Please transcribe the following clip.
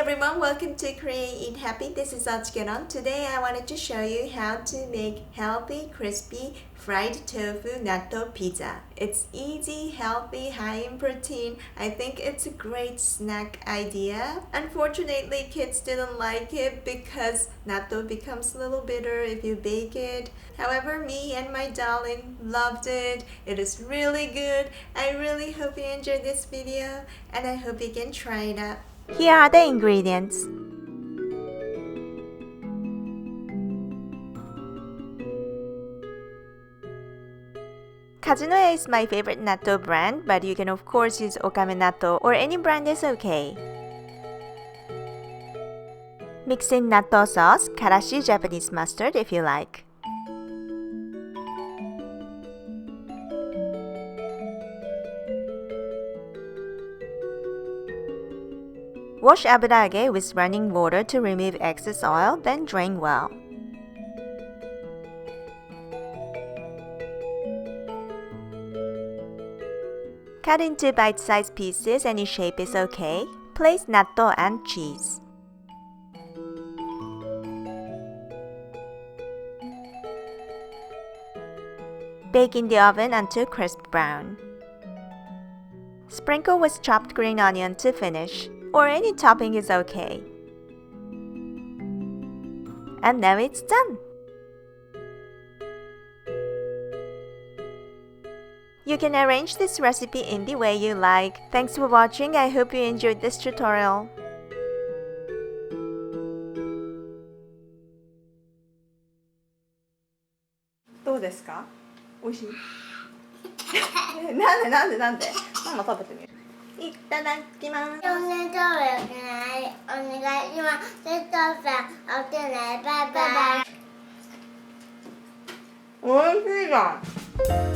everyone, welcome to Korean Eat Happy. This is OCHIKERON. Today I wanted to show you how to make healthy, crispy, fried tofu natto pizza. It's easy, healthy, high in protein. I think it's a great snack idea. Unfortunately, kids didn't like it because natto becomes a little bitter if you bake it. However, me and my darling loved it. It is really good. I really hope you enjoyed this video and I hope you can try it out. Here are the ingredients. Kazunoya is my favorite natto brand, but you can of course use Okame natto or any brand is okay. Mix in natto sauce, karashi Japanese mustard if you like. Wash aburaage with running water to remove excess oil, then drain well. Cut into bite-sized pieces, any shape is okay. Place natto and cheese. Bake in the oven until crisp brown. Sprinkle with chopped green onion to finish, or any topping is okay. And now it's done! You can arrange this recipe in the way you like. Thanks for watching. I hope you enjoyed this tutorial. どうですか? 美味しい? なんで? ママ食べてみる。いただきます。お願いします。おいしいじゃん。